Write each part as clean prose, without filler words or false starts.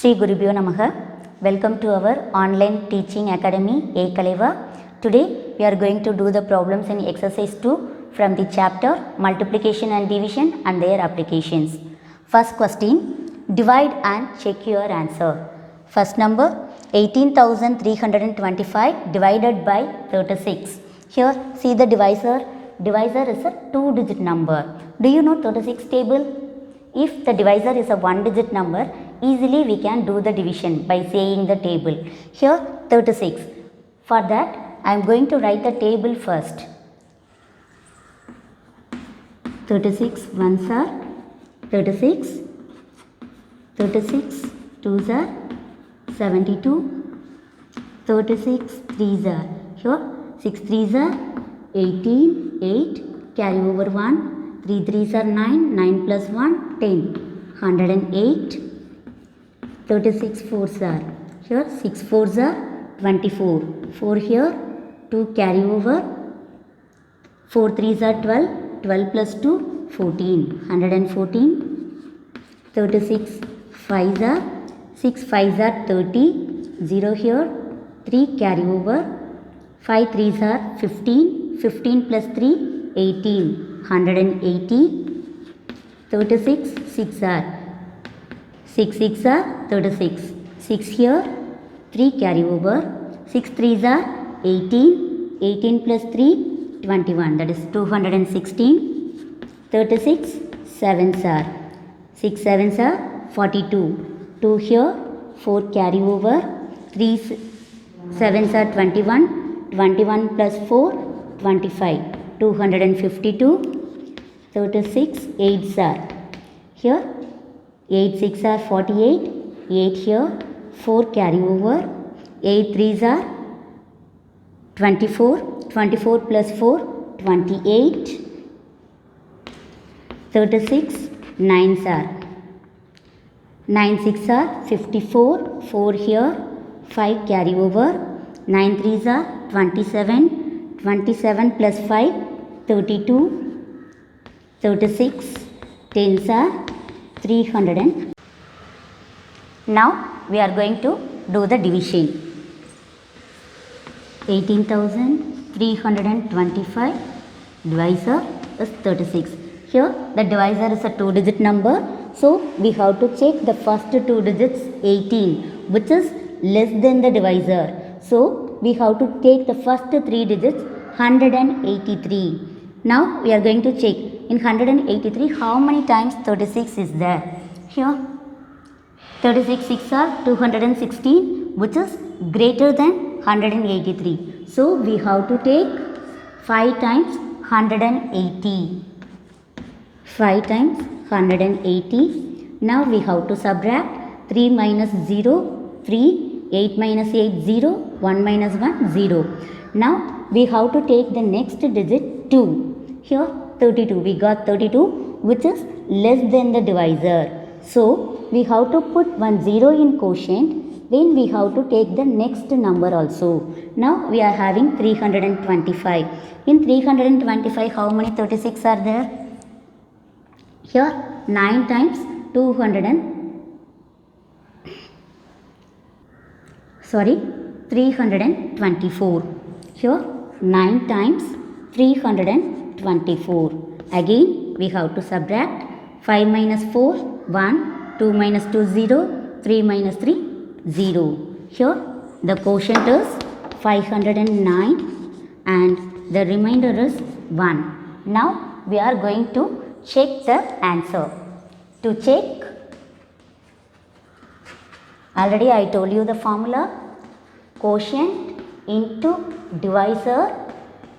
Sri Gurubhyo Namaha. Welcome to our online teaching academy Ekaleva. Today we are going to do the problems in exercise 2 from the chapter multiplication and division and their applications. First question, divide and check your answer. First number 18,325 divided by 36. Here see the divisor. Divisor is a 2-digit number. Do you know 36 table? If the divisor is a 1-digit number, easily we can do the division by saying the table. Here 36. For that I am going to write the table first. 36 ones are 36, 36 twos are 72, 36 threes are here 6 threes are 18, 8, carry over 1, 3 threes are 9, 9 plus 1, 10, 108, 36 fours are here 6 fours are 24, 4 here 2 carry over, 4 threes are 12, 12 plus 2 14, 114, 36 fives are 6 fives are 30, 0 here 3 carry over, 5 threes are 15, 15 plus 3 18, 180, 36 6 are 6 6 are 36, 6 here 3 carry over, 6 threes are 18, 18 plus 3 21, that is 216, 36 7s are 6 7s are 42, 2 here 4 carry over, 3 7s are 21, 21 plus 4 25, 252, 36 8s are here 8 6 are 48, 8 here 4 carry over, 8 3s are 24, 24 plus 4 28, 36 9s are 9 6 are 54, 4 here 5 carry over, 9 3s are 27, 27 plus 5 32, 36 10s are 300. Now we are going to do the division. 18,325 divisor is 36. Here the divisor is a 2-digit number, so we have to check the first 2 digits 18, which is less than the divisor. So we have to take the first 3 digits 183. Now we are going to check in 183 how many times 36 is there. Here 36 6 are 216, which is greater than 183. So we have to take 5 times 180. 5 times 180. Now we have to subtract 3 minus 0 3, 8 minus 8 0, 1 minus 1 0. Now we have to take the next digit 2. Here 32, we got 32, which is less than the divisor. So we have to put one 0 in quotient, then we have to take the next number also. Now we are having 325. In 325 how many 36 are there? Here 9 times 324. Here 9 times 324. Again we have to subtract 5 minus 4 1, 2 minus 2 0, 3 minus 3 0. Here the quotient is 509 and the remainder is 1. Now we are going to check the answer. To check, already I told you the formula, quotient into divisor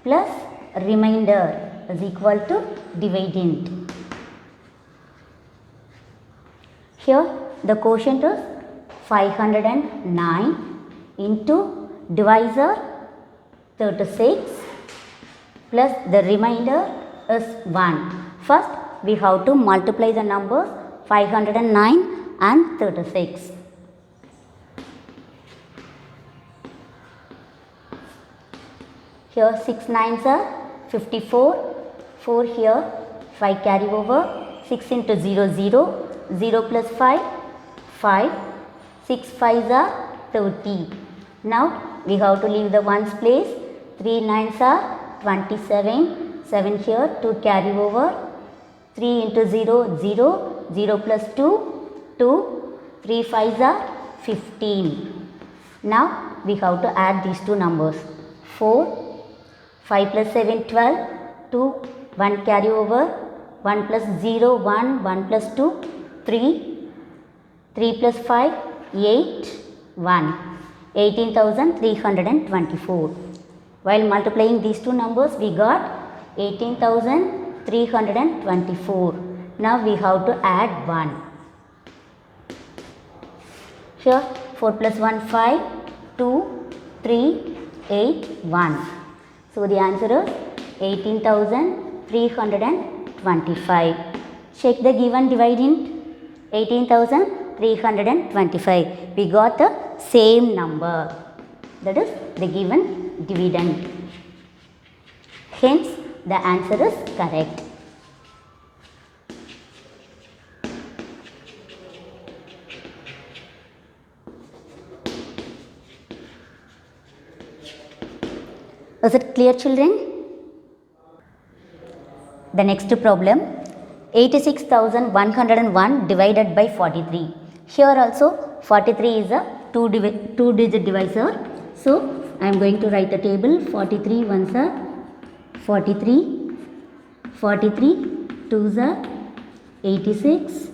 plus remainder is equal to dividend. Here the quotient is 509 into divisor 36 plus the remainder is 1. First we have to multiply the numbers 509 and 36. Here 6 9s are 54, 4 here 5 carry over, 6 into 0 0, 0 plus 5 5, 6 5s are 30. Now we have to leave the ones place. 3 9s are 27. 7 here to carry over. 3 into 0 0. 0 plus 2 2. 3 5s are 15. Now we have to add these two numbers. 4 5 plus 7 12. 2 1 carry over. 1 plus 0 1. 1 plus 2 3. 3 plus 5 8 1. 18,324. While multiplying these two numbers, we got 18,324. Now we have to add 1. Here 4 plus 1 5, 2, 3, 8, 1. So the answer is 18,325. Check the given dividend. 18,325. We got the same number. That is the given dividend. Hence, the answer is correct. Is it clear, children? The next problem, 86,101 divided by 43. Here also 43 is a two-digit divisor. So I am going to write the table. 43 ones are 43, 43 twos are 86,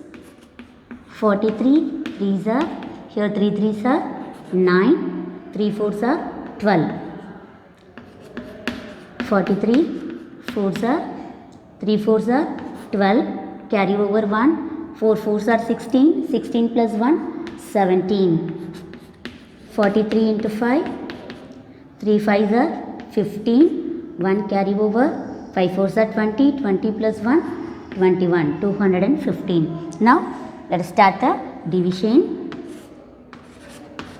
43 threes are, here 3 threes are 9, 3 fours are 12. 43 fours are 3 fours are 12, carry over 1, 4 fours are 16, 16 plus 1 17. 43 into 5, 3 5s are 15, 1 carry over, 5 4s are 20, 20 plus 1 21, 215. Now let us start the division.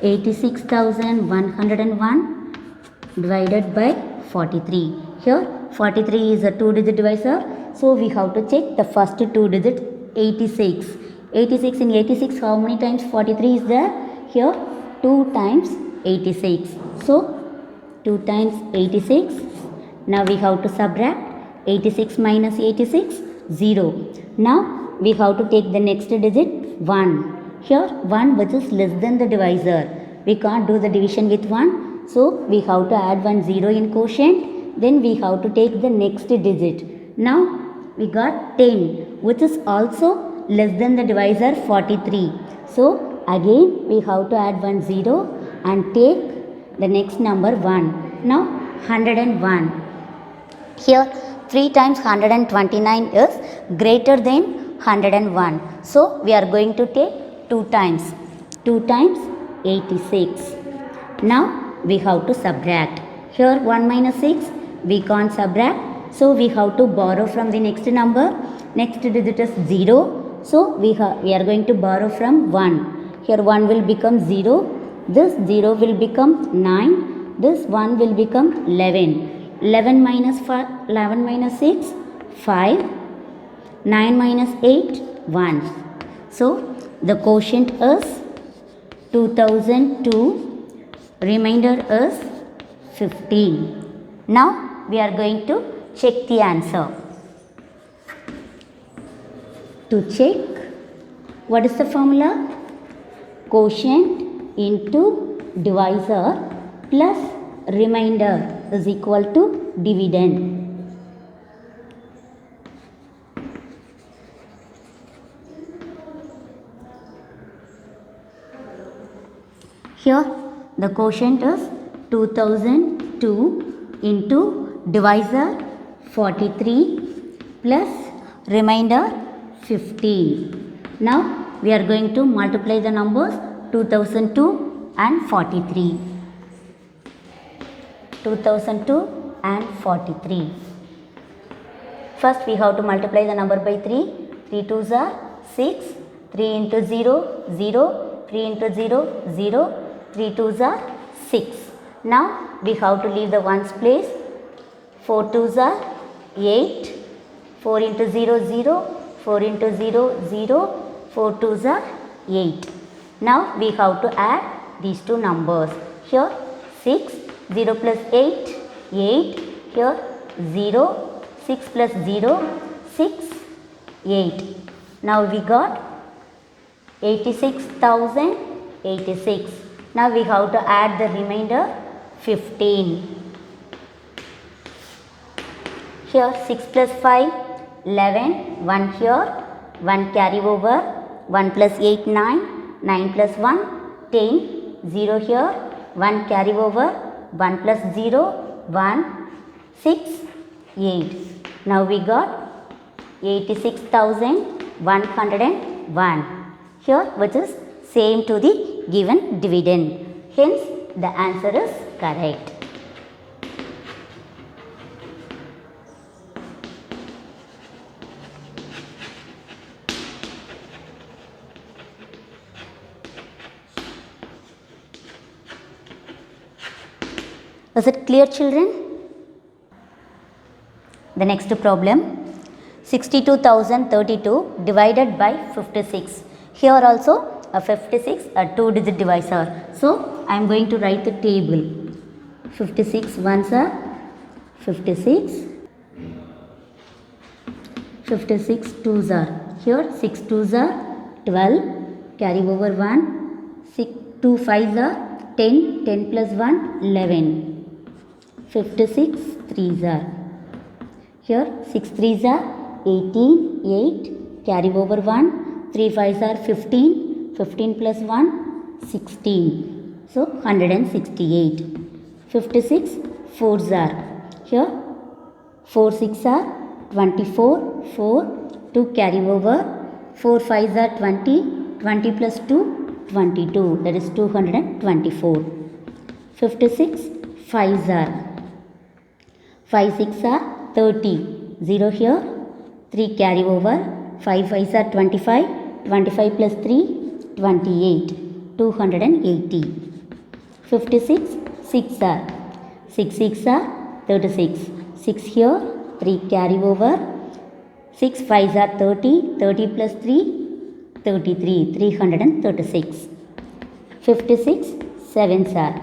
86,101 divided by 43. Here 43 is a two-digit divisor. So we have to check the first two digit 86. 86 in 86 how many times 43 is there? Here 2 times 86. So 2 times 86. Now we have to subtract 86 minus 86 0. Now we have to take the next digit 1. Here 1 which is less than the divisor. We can't do the division with 1. So we have to add 1 0 in quotient. Then we have to take the next digit. Now we got 10 which is also less than the divisor 43. So again we have to add 1 0 and take the next number 1. Now 101. Here 3 times 129 is greater than 101. So we are going to take 2 times. 2 times 86. Now we have to subtract. Here 1 minus 6 we can't subtract. So we have to borrow from the next number. Next digit is 0. So we are going to borrow from 1. Here 1 will become 0. This 0 will become 9. This 1 will become 11. 11 minus 6 5. 9 minus 8 1. So the quotient is 2002. Remainder is 15. Now we are going to check the answer. To check, what is the formula? Quotient into divisor plus remainder is equal to dividend. Here the quotient is 2002 into divisor 43 plus remainder 15. Now we are going to multiply the numbers 2002 and 43. 2002 and 43. First we have to multiply the number by 3. 3 2s are 6. 3 into 0 0. 3 into 0 0. 3 2s are 6. Now we have to leave the ones place. 4 2s are 8. 4 into 0 0. 4 into 0 0. 4 2s are 8. Now we have to add these two numbers. Here 6, 0 plus 8, 8. Here 0, 6 plus 0, 6, 8. Now we got 86,086. Now we have to add the remainder 15. Here 6 plus 5, 11, 1 here, 1 carry over, 1 plus 8, 9, 9 plus 1, 10, 0 here, 1 carry over, 1 plus 0, 1, 6, 8. Now we got 86,101 here, which is same to the given dividend. Hence, the answer is correct. Is it clear, children? The next problem, 62,032 divided by 56. Here also a 56, a 2-digit divisor. So I am going to write the table. 56 ones are 56, 56 twos are. Here 6 twos are 12, carry over 1, 6, 2 fives are 10, 10 plus 1, 11. 56 threes are. Here 6 threes are 18, 8, carry over 1, 3 fives are 15, 15 plus 1, 16. So 168. 56 fours are. Here 4 6 are 24, 4, 2 carry over, 4 fives are 20, 20 plus 2, 22, that is 224. 56 fives are. 5 6 are 30, 0 here, 3 carry over, 5 5s are 25, 25 plus 3, 28, 280. 56 6 are. 6 6 are 36, 6 here, 3 carry over, 6 5s are 30, 30 plus 3, 33, 336. 56 7s are.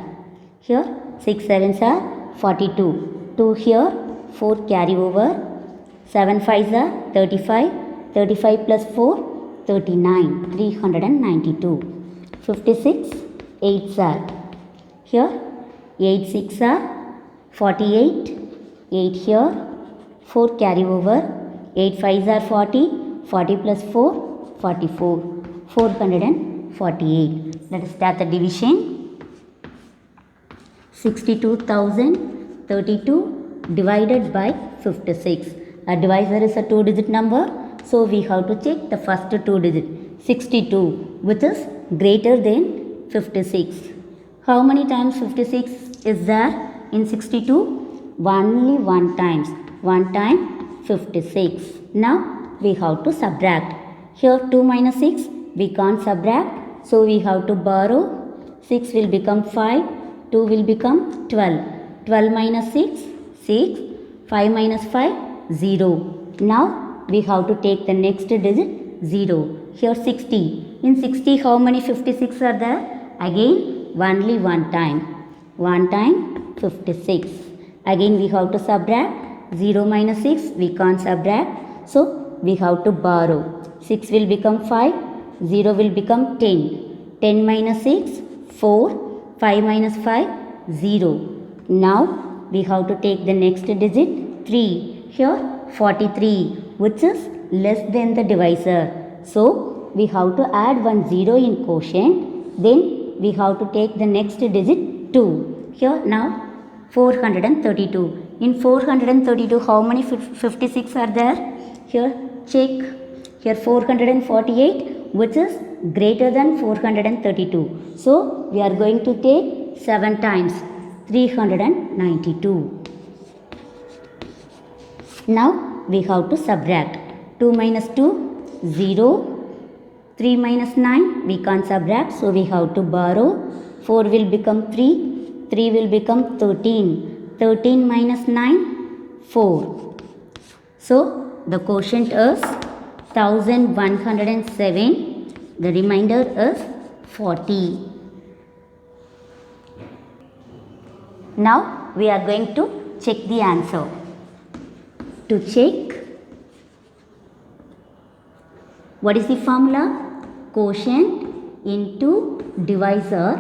Here 6 7s are 42. 2 here, 4 carry over, 7 5s are 35, 35 plus 4, 39, 392. 56 8s are. Here 8 6 are 48, 8 here, 4 carry over, 8 5s are 40, 40 plus 4, 44, 448. Let us start the division. 62,032 divided by 56. A divisor is a 2-digit number, so we have to check the first 2 digit. 62, which is greater than 56. How many times 56 is there in 62? Only one times. 1 time 56. Now we have to subtract. Here 2 minus 6 we can't subtract, so we have to borrow. 6 will become 5, 2 will become 12. 12 minus 6, 6, 5 minus 5, 0. Now we have to take the next digit 0. Here 60. In 60 how many 56 are there? Again only one time. 1 time 56. Again we have to subtract. 0 minus 6 we can't subtract. So we have to borrow. 6 will become 5, 0 will become 10. 10 minus 6, 4, 5 minus 5, 0. Now we have to take the next digit 3. Here 43, which is less than the divisor. So we have to add one 0 in quotient. Then we have to take the next digit 2. Here now 432. In 432 how many 56 are there? Here check. Here 448, which is greater than 432. So we are going to take 7 times. 392. Now we have to subtract. 2 minus 2, 0. 3 minus 9, we can't subtract, so we have to borrow. 4 will become 3, 3 will become 13. 13 minus 9, 4. So the quotient is 1107. The remainder is 40. Now we are going to check the answer. To check, what is the formula? Quotient into divisor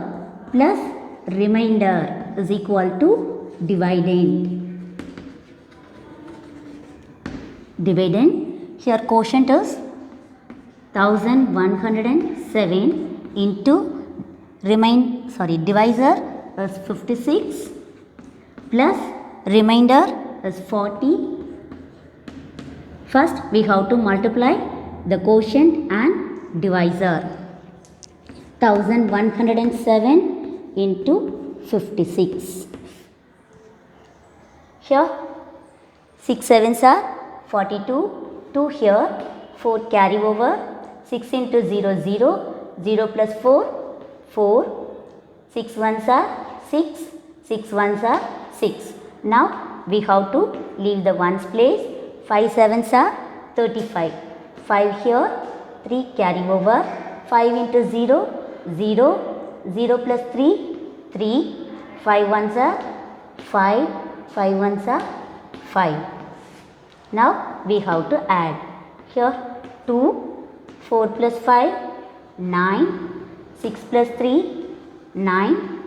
plus remainder is equal to dividend. Dividend, here quotient is 1107 into divisor is 56 plus remainder is 40. First we have to multiply the quotient and divisor. 1107 into 56. Here 6 sevens are 42, 2 here, 4 carry over, 6 into 0, 0, 0 plus 4, 4, 6 ones are 6, 6 ones are 6. Now we have to leave the ones place, 5 sevens are 35, 5 here, 3 carry over, 5 into 0, 0, 0 plus 3, 3, 5 ones are 5, 5 ones are 5. Now we have to add. Here 2, 4 plus 5, 9, 6 plus 3, 9,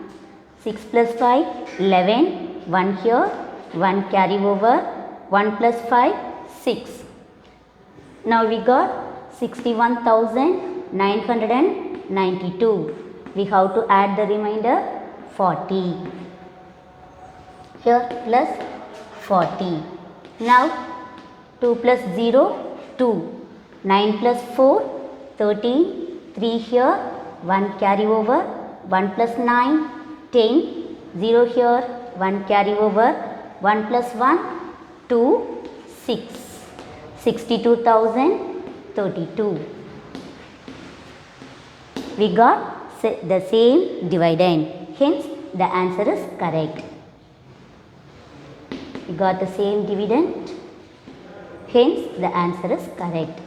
6 plus 5, 11, 1 here, 1 carry over, 1 plus 5, 6. Now we got 61,992. We have to add the remainder 40. Here plus 40. Now 2 plus 0, 2. 9 plus 4, 13. 3 here, 1 carry over, 1 plus 9, 10. 0 here, 1 carry over, 1 plus 1, 2, 6. 62,032. We got the same dividend. Hence, the answer is correct. We got the same dividend. Hence, the answer is correct.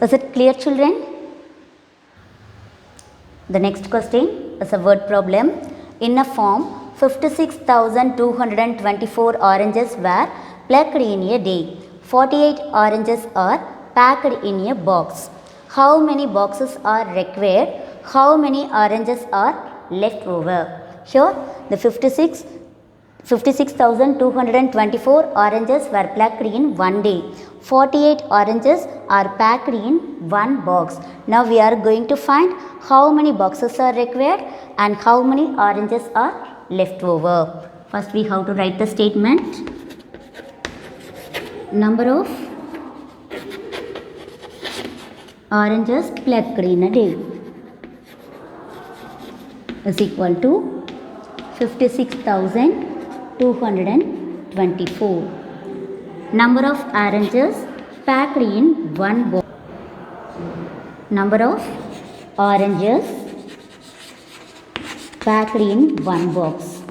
Is it clear, children? The next question is a word problem. In a farm, 56,224 oranges were plucked in a day. 48 oranges are packed in a box. How many boxes are required? How many oranges are left over? Here, the 56,224 oranges were plucked in one day. 48 oranges are packed in one box. Now we are going to find how many boxes are required and how many oranges are left over. First we have to write the statement. Number of oranges plucked in a day is equal to 56,224. Number of oranges packed in one box. Number of oranges packed in one box.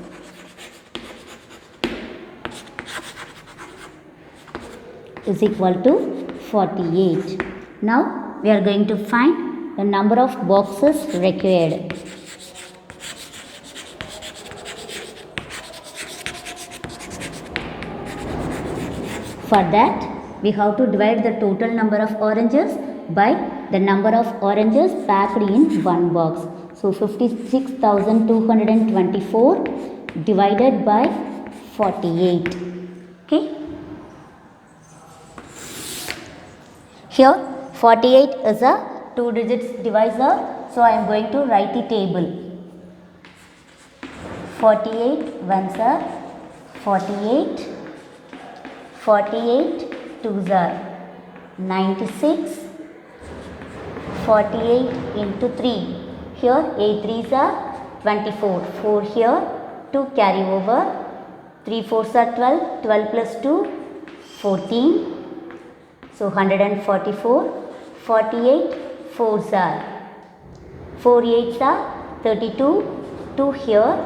Is equal to 48. Now we are going to find the number of boxes required. For that, we have to divide the total number of oranges by the number of oranges packed in one box. So 56,224 divided by 48. Okay. Here 48 is a 2 digits divisor. So I am going to write the table. 48 ones are 48. 48 twos are 96, 48 into 3, here 8 threes are 24, 4 here, 2 carry over, 3 fours are 12, 12 plus 2, 14, so 144, 48 fours are, 4 eights are 32, 2 here,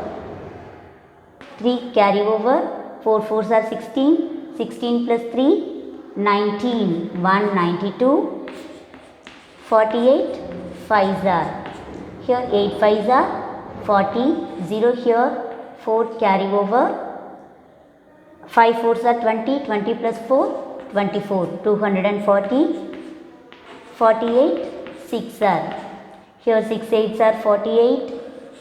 3 carry over, 4 4s are 16, 16 plus 3, 19, 1 92, 48, 5s are, here 8 5s are 40, 0 here, 4 carry over, 5 4s are 20, 20 plus 4, 24, 240, 48, 6 are, here 6 8s are 48,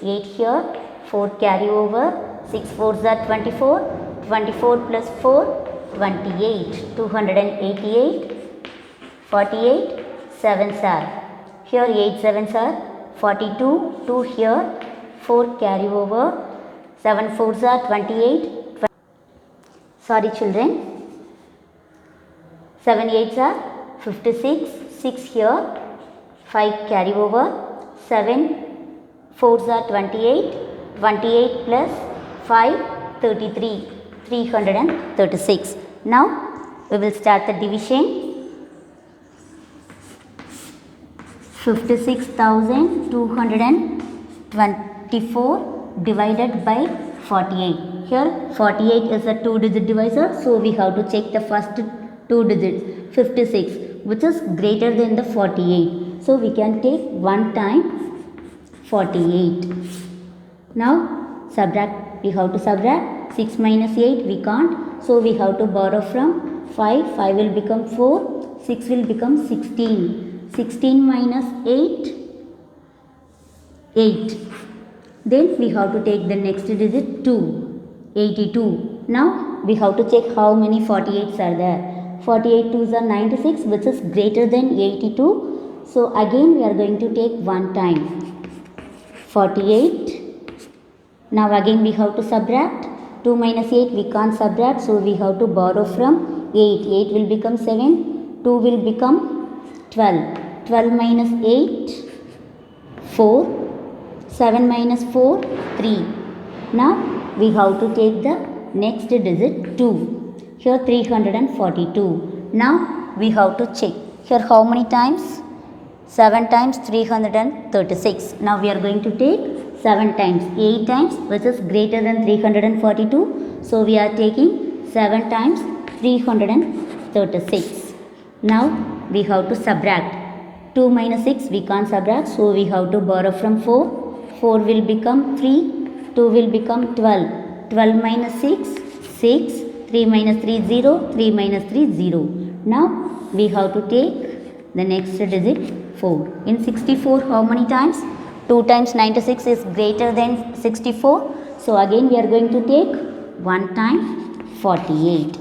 8 here, 4 carry over, 6 4s are 24, 24 plus 4, 28, 288, 48, 7s are, here 8 7s are 42, 2 here, 4 carry over, 7 4s are 28, sorry children, 7 8s are 56, 6 here, 5 carry over, 7 4s are 28, 28 plus 5, 33, 336. Now we will start the division. 56,224 divided by 48. Here 48 is a 2-digit divisor, so we have to check the first 2 digits, 56, which is greater than the 48. So we can take 1 time 48. Now subtract, we have to subtract 6 minus 8, we can't, so we have to borrow from 5, 5 will become 4, 6 will become 16. 16 minus 8, 8. Then we have to take the next digit 2, 82. Now we have to check how many 48s are there. 48 2s are 96, which is greater than 82. So again we are going to take 1 time 48. Now again we have to subtract. 2 minus 8 we can't subtract, so we have to borrow from 8. 8 will become 7, 2 will become 12. 12 minus 8, 4, 7 minus 4, 3. Now we have to take the next digit 2. Here 342. Now we have to check. Here how many times? 7 times 336. Now we are going to take 7 times, 8 times, which is greater than 342. So we are taking 7 times 336. Now we have to subtract. 2 minus 6 we can't subtract, so we have to borrow from 4. 4 will become 3, 2 will become 12. 12 minus 6, 6, 3 minus 3 0, 3 minus 3 0. Now we have to take the next digit 4. In 64 how many times? 2 times 96 is greater than 64. So again we are going to take 1 time 48.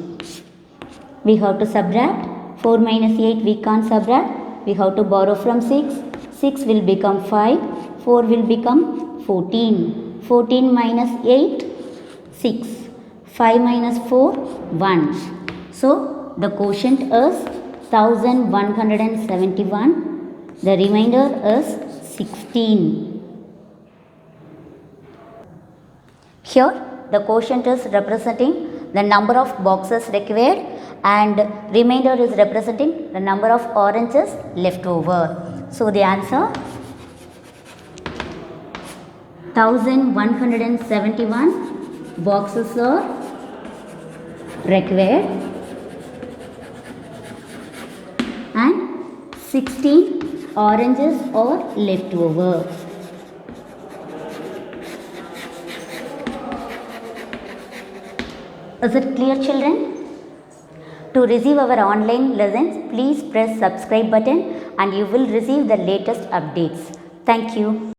We have to subtract. 4 minus 8 we can't subtract. We have to borrow from 6. 6 will become 5. 4 will become 14. 14 minus 8, 6. 5 minus 4, 1. So the quotient is 1171. The remainder is 16. Here the quotient is representing the number of boxes required and remainder is representing the number of oranges left over. So the answer 1171 boxes are required and 16 oranges are left over. Is it clear, children? To receive our online lessons, please press subscribe button and you will receive the latest updates. Thank you.